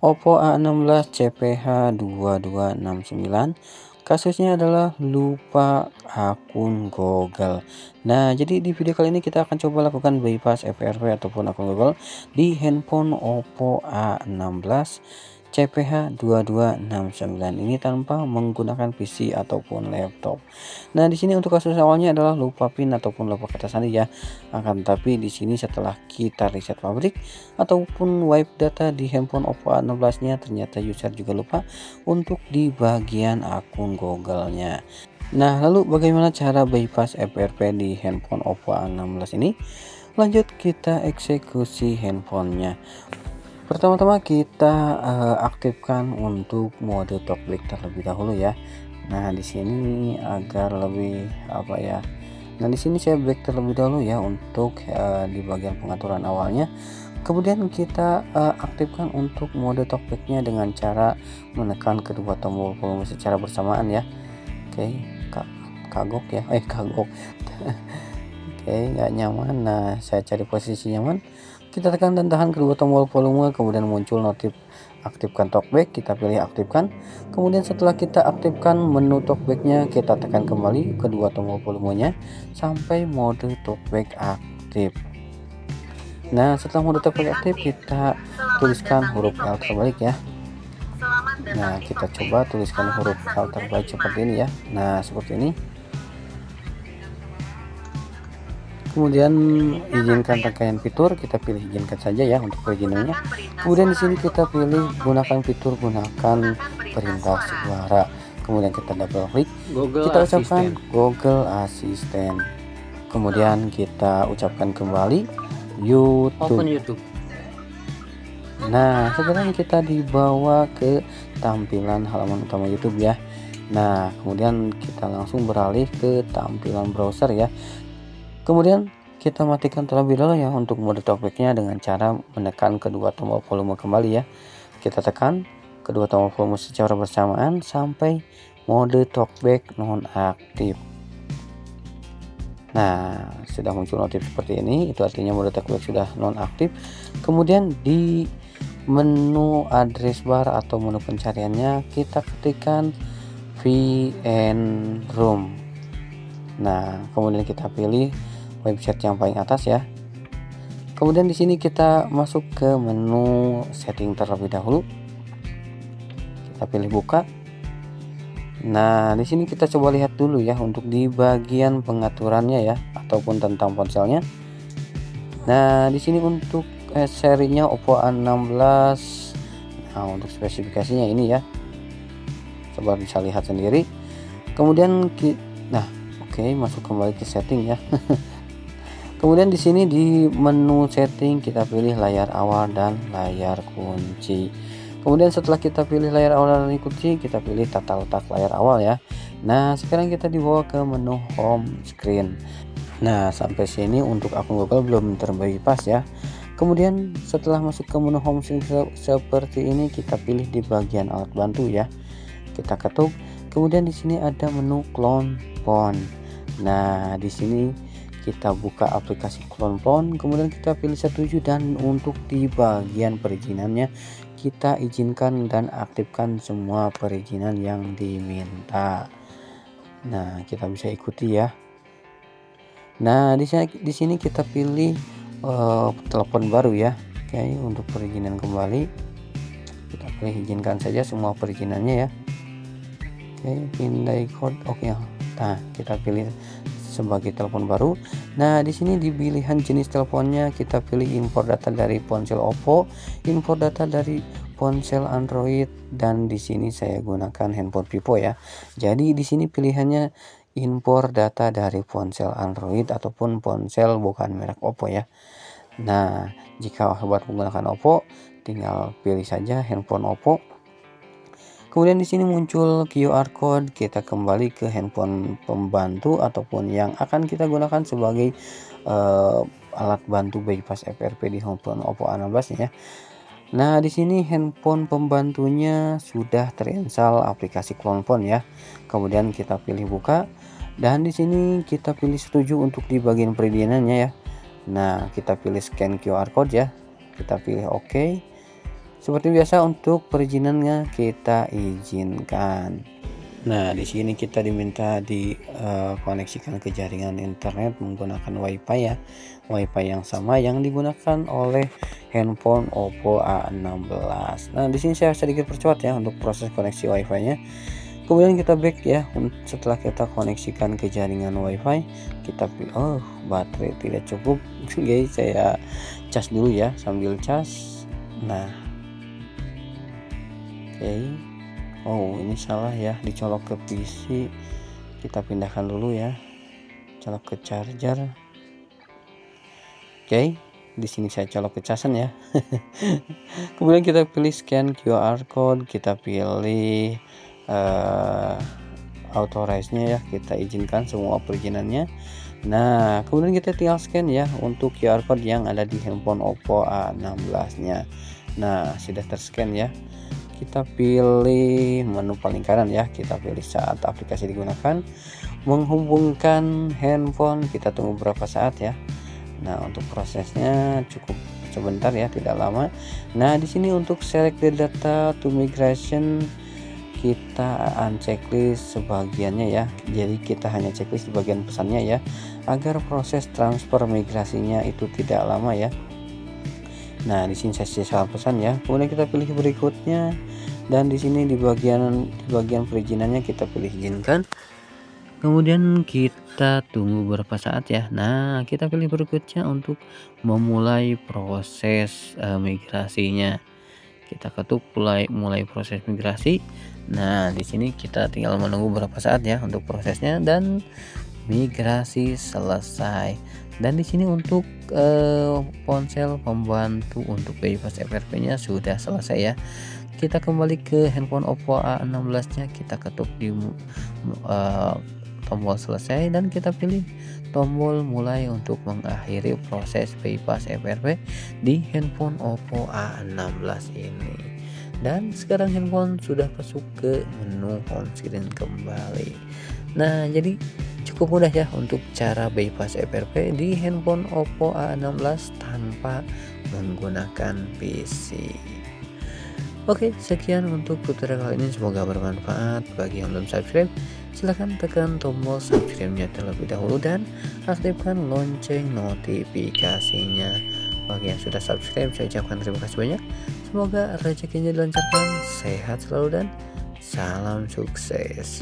Oppo A16 CPH2269. Kasusnya adalah lupa akun Google. Nah, jadi di video kali ini kita akan coba lakukan bypass FRP ataupun akun Google di handphone Oppo A16 CPH2269 ini tanpa menggunakan PC ataupun laptop. Nah, di sini untuk kasus awalnya adalah lupa PIN ataupun lupa kata sandi ya. Akan tetapi di sini setelah kita reset pabrik ataupun wipe data di handphone Oppo A16-nya, ternyata user juga lupa untuk di bagian akun Google-nya. Nah, lalu bagaimana cara bypass FRP di handphone Oppo A16 ini? Lanjut kita eksekusi handphonenya. Pertama-tama kita aktifkan untuk mode talkback terlebih dahulu ya. Nah, di sini agar lebih apa ya? Nah, di sini saya back terlebih dahulu ya untuk di bagian pengaturan awalnya. Kemudian kita aktifkan untuk mode talkback-nya dengan cara menekan kedua tombol volume secara bersamaan ya. Oke, kagok ya. Kagok. Oke, nggak nyaman. Nah, saya cari posisi nyaman. Kita tekan dan tahan kedua tombol volume, kemudian muncul notif aktifkan talkback, kita pilih aktifkan. Kemudian setelah kita aktifkan menu talkback-nya, kita tekan kembali kedua tombol volumenya sampai mode talkback aktif. Nah, setelah mode talkback aktif, kita tuliskan huruf L terbalik ya. Nah, kita coba tuliskan huruf L terbalik seperti ini ya. Nah, seperti ini. Kemudian izinkan rangkaian fitur, kita pilih izinkan saja ya untuk perizinannya. Kemudian di sini kita pilih gunakan fitur gunakan perintah suara. Kemudian kita double klik, kita ucapkan Google Assistant. Kemudian kita ucapkan kembali YouTube. Nah, sekarang kita dibawa ke tampilan halaman utama YouTube ya. Nah, kemudian kita langsung beralih ke tampilan browser ya. Kemudian kita matikan terlebih dahulu ya untuk mode talkback-nya dengan cara menekan kedua tombol volume kembali ya. Kita tekan kedua tombol volume secara bersamaan sampai mode talkback nonaktif. Nah, sudah muncul notif seperti ini, itu artinya mode talkback sudah nonaktif. Kemudian di menu address bar atau menu pencariannya kita ketikkan VN Room. Nah, kemudian kita pilih website yang paling atas ya. Kemudian di sini kita masuk ke menu setting terlebih dahulu. Kita pilih buka. Nah, di sini kita coba lihat dulu ya untuk di bagian pengaturannya ya ataupun tentang ponselnya. Nah, di sini untuk serinya Oppo A16. Nah, untuk spesifikasinya ini ya. Coba bisa lihat sendiri. Kemudian oke, masuk kembali ke setting ya. Kemudian di sini di menu setting kita pilih layar awal dan layar kunci. Kemudian setelah kita pilih layar awal dan kunci, kita pilih tata letak layar awal ya. Nah, sekarang kita dibawa ke menu home screen. Nah, sampai sini untuk akun Google belum terbypass ya. Kemudian setelah masuk ke menu home screen seperti ini, kita pilih di bagian alat bantu ya. Kita ketuk. Kemudian di sini ada menu clone phone. Nah, di sini kita buka aplikasi clone phone, kemudian kita pilih setuju, dan untuk di bagian perizinannya kita izinkan dan aktifkan semua perizinan yang diminta. Nah, kita bisa ikuti ya. Nah, di sini kita pilih telepon baru ya. Oke, untuk perizinan kembali kita pilih izinkan saja semua perizinannya ya. Oke, pindai code oke. Nah, kita pilih sebagai telepon baru. Nah, di sini di pilihan jenis teleponnya kita pilih import data dari ponsel Oppo, import data dari ponsel Android, dan di sini saya gunakan handphone Vivo ya. Jadi di sini pilihannya import data dari ponsel Android ataupun ponsel bukan merek Oppo ya. Nah, jika buat menggunakan Oppo, tinggal pilih saja handphone Oppo. Kemudian di sini muncul QR code, kita kembali ke handphone pembantu ataupun yang akan kita gunakan sebagai alat bantu bypass FRP di handphone Oppo A16 ya. Nah, di sini handphone pembantunya sudah terinstall aplikasi clone phone ya. Kemudian kita pilih buka, dan di sini kita pilih setuju untuk di bagian perizinannya ya. Nah, kita pilih scan QR code ya. Kita pilih oke. Seperti biasa untuk perizinannya kita izinkan. Nah, di sini kita diminta koneksikan ke jaringan internet menggunakan WiFi ya. WiFi yang sama yang digunakan oleh handphone Oppo A16. Nah, di sini saya sedikit percepat ya untuk proses koneksi WiFi-nya. Kemudian kita back ya. Setelah kita koneksikan ke jaringan WiFi, kita baterai tidak cukup. Guys, saya cas dulu ya, sambil cas. Nah, oke. Oh, ini salah ya, dicolok ke PC. Kita pindahkan dulu ya. Colok ke charger. Oke, di sini saya colok ke casan ya. Kemudian kita pilih scan QR code, kita pilih authorize-nya ya, kita izinkan semua perizinannya. Nah, kemudian kita tinggal scan ya untuk QR code yang ada di handphone Oppo A16-nya. Nah, sudah terscan ya. Kita pilih menu paling kanan ya, kita pilih saat aplikasi digunakan, menghubungkan handphone, kita tunggu beberapa saat ya. Nah, untuk prosesnya cukup sebentar ya, tidak lama. Nah, di sini untuk select the data to migration, kita unchecklist sebagiannya ya, jadi kita hanya checklist di bagian pesannya ya, agar proses transfer migrasinya itu tidak lama ya. Nah, di sini saya salah pesan ya. Kemudian kita pilih berikutnya, dan di sini di bagian perizinannya kita pilih izinkan. Kemudian kita tunggu beberapa saat ya. Nah, kita pilih berikutnya untuk memulai proses migrasinya. Kita ketuk mulai proses migrasi. Nah, di sini kita tinggal menunggu beberapa saat ya untuk prosesnya, dan migrasi selesai. Dan di sini untuk ponsel pembantu untuk bypass FRP-nya sudah selesai ya. Kita kembali ke handphone Oppo A16-nya, kita ketuk di tombol selesai, dan kita pilih tombol mulai untuk mengakhiri proses bypass FRP di handphone Oppo A16 ini. Dan sekarang handphone sudah masuk ke menu home screen kembali. Nah, jadi cukup mudah ya untuk cara bypass FRP di handphone Oppo A16 tanpa menggunakan PC. Oke, sekian untuk tutorial kali ini, semoga bermanfaat. Bagi yang belum subscribe, silahkan tekan tombol subscribe-nya terlebih dahulu dan aktifkan lonceng notifikasinya. Bagi yang sudah subscribe, saya ucapkan terima kasih banyak. Semoga rezekinya dilancarkan, sehat selalu, dan salam sukses.